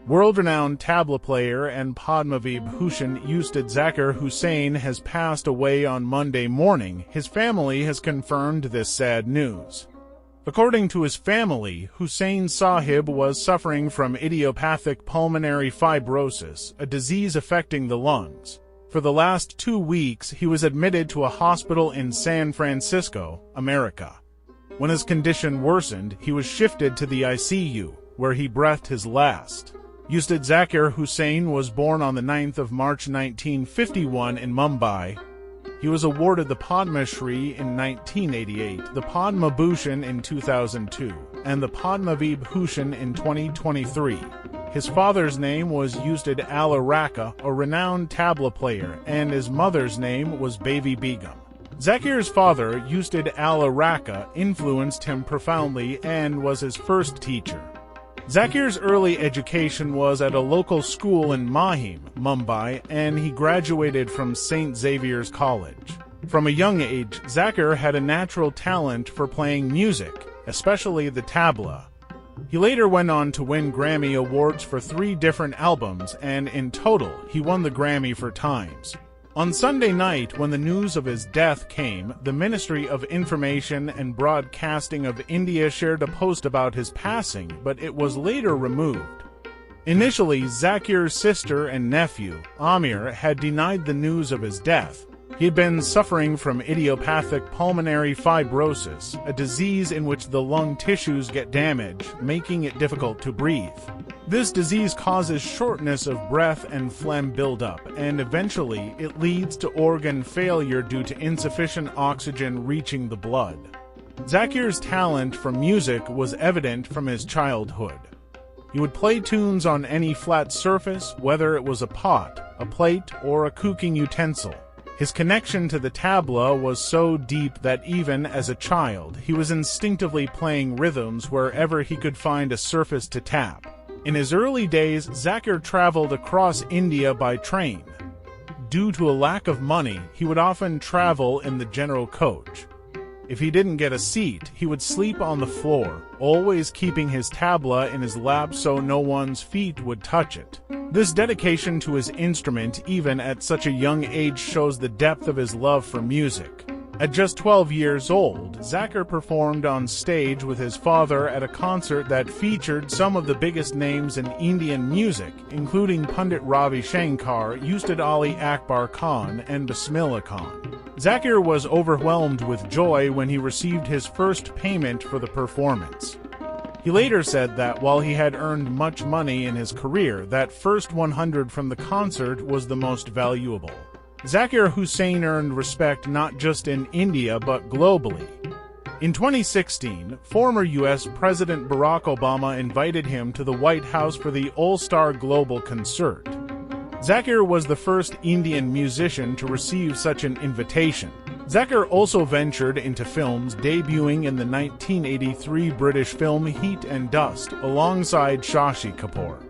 World-renowned tabla player and Padma Vibhushan Ustad Zakir Hussain has passed away on Monday morning. His family has confirmed this sad news. According to his family, Hussain Sahib was suffering from idiopathic pulmonary fibrosis, a disease affecting the lungs. For the last 2 weeks, he was admitted to a hospital in San Francisco, America. When his condition worsened, he was shifted to the ICU, where he breathed his last. Ustad Zakir Hussain was born on the 9th of March 1951 in Mumbai. He was awarded the Padma Shri in 1988, the Padma Bhushan in 2002, and the Padma Vibhushan in 2023. His father's name was Ustad Ali Raka, a renowned tabla player, and his mother's name was Baby Begum. Zakir's father, Ustad Ali Raka, influenced him profoundly and was his first teacher. Zakir's early education was at a local school in Mahim, Mumbai, and he graduated from St. Xavier's College. From a young age, Zakir had a natural talent for playing music, especially the tabla. He later went on to win Grammy Awards for 3 different albums, and in total, he won the Grammy 4 times. On Sunday night, when the news of his death came, the Ministry of Information and Broadcasting of India shared a post about his passing, but it was later removed. Initially, Zakir's sister and nephew, Amir, had denied the news of his death. He had been suffering from idiopathic pulmonary fibrosis, a disease in which the lung tissues get damaged, making it difficult to breathe. This disease causes shortness of breath and phlegm buildup, and eventually it leads to organ failure due to insufficient oxygen reaching the blood. Zakir's talent for music was evident from his childhood. He would play tunes on any flat surface, whether it was a pot, a plate, or a cooking utensil. His connection to the tabla was so deep that even as a child, he was instinctively playing rhythms wherever he could find a surface to tap. In his early days, Zakir traveled across India by train. Due to a lack of money, he would often travel in the general coach. If he didn't get a seat, he would sleep on the floor, always keeping his tabla in his lap so no one's feet would touch it. This dedication to his instrument, even at such a young age, shows the depth of his love for music. At just 12 years old, Zakir performed on stage with his father at a concert that featured some of the biggest names in Indian music, including Pandit Ravi Shankar, Ustad Ali Akbar Khan, and Bismillah Khan. Zakir was overwhelmed with joy when he received his first payment for the performance. He later said that while he had earned much money in his career, that first 100 from the concert was the most valuable. Zakir Hussain earned respect not just in India but globally. In 2016, former U.S. President Barack Obama invited him to the White House for the All-Star Global Concert. Zakir was the first Indian musician to receive such an invitation. Zakir also ventured into films, debuting in the 1983 British film Heat and Dust alongside Shashi Kapoor.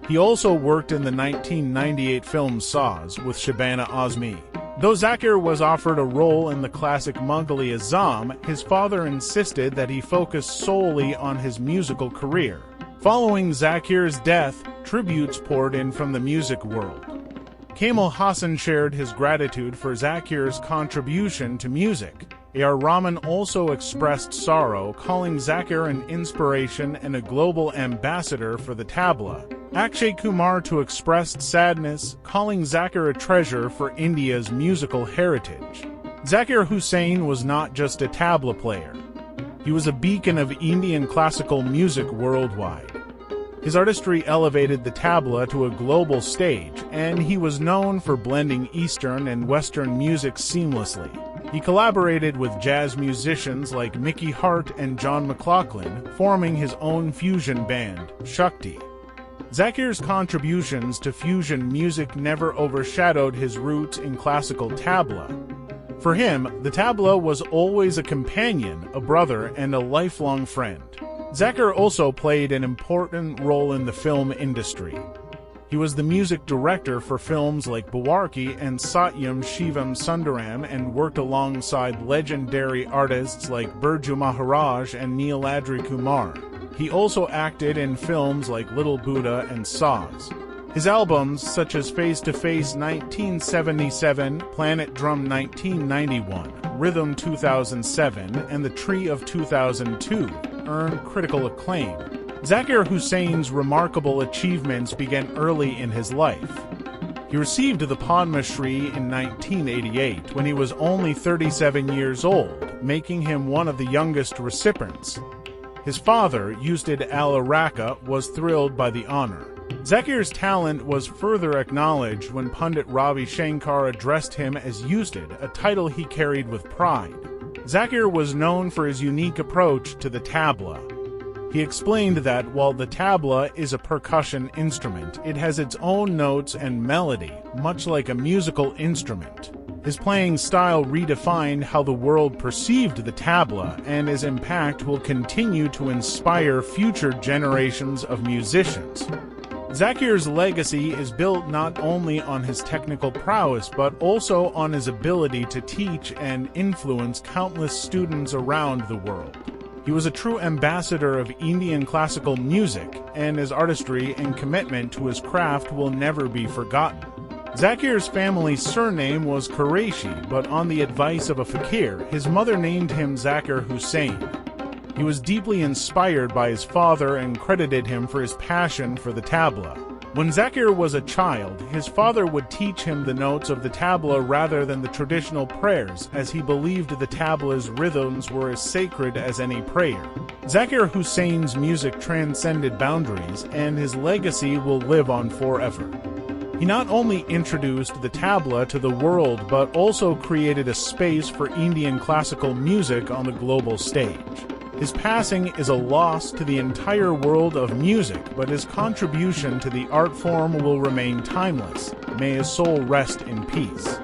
He also worked in the 1998 film Saaz with Shabana Azmi. Though Zakir was offered a role in the classic Mughal-e-Azam, his father insisted that he focus solely on his musical career. Following Zakir's death, tributes poured in from the music world. Kamal Hassan shared his gratitude for Zakir's contribution to music. A.R. Rahman also expressed sorrow, calling Zakir an inspiration and a global ambassador for the tabla. Akshay Kumar too expressed sadness, calling Zakir a treasure for India's musical heritage. Zakir Hussain was not just a tabla player. He was a beacon of Indian classical music worldwide. His artistry elevated the tabla to a global stage, and he was known for blending Eastern and Western music seamlessly. He collaborated with jazz musicians like Mickey Hart and John McLaughlin, forming his own fusion band, Shakti. Zakir's contributions to fusion music never overshadowed his roots in classical tabla. For him, the tabla was always a companion, a brother, and a lifelong friend. Zakir also played an important role in the film industry. He was the music director for films like Bawarki and Satyam Shivam Sundaram and worked alongside legendary artists like Birju Maharaj and Neeladri Kumar. He also acted in films like Little Buddha and Saws. His albums, such as Face to Face 1977, Planet Drum 1991, Rhythm 2007, and The Tree of 2002, earned critical acclaim. Zakir Hussain's remarkable achievements began early in his life. He received the Padma Shri in 1988 when he was only 37 years old, making him one of the youngest recipients. His father, Ustad Al-Araka, was thrilled by the honor. Zakir's talent was further acknowledged when Pundit Ravi Shankar addressed him as Ustad, a title he carried with pride. Zakir was known for his unique approach to the tabla. He explained that while the tabla is a percussion instrument, it has its own notes and melody, much like a musical instrument. His playing style redefined how the world perceived the tabla, and his impact will continue to inspire future generations of musicians. Zakir's legacy is built not only on his technical prowess but also on his ability to teach and influence countless students around the world. He was a true ambassador of Indian classical music, and his artistry and commitment to his craft will never be forgotten. Zakir's family's surname was Qureshi, but on the advice of a fakir, his mother named him Zakir Hussain. He was deeply inspired by his father and credited him for his passion for the tabla. When Zakir was a child, his father would teach him the notes of the tabla rather than the traditional prayers, as he believed the tabla's rhythms were as sacred as any prayer. Zakir Hussain's music transcended boundaries, and his legacy will live on forever. He not only introduced the tabla to the world, but also created a space for Indian classical music on the global stage. His passing is a loss to the entire world of music, but his contribution to the art form will remain timeless. May his soul rest in peace.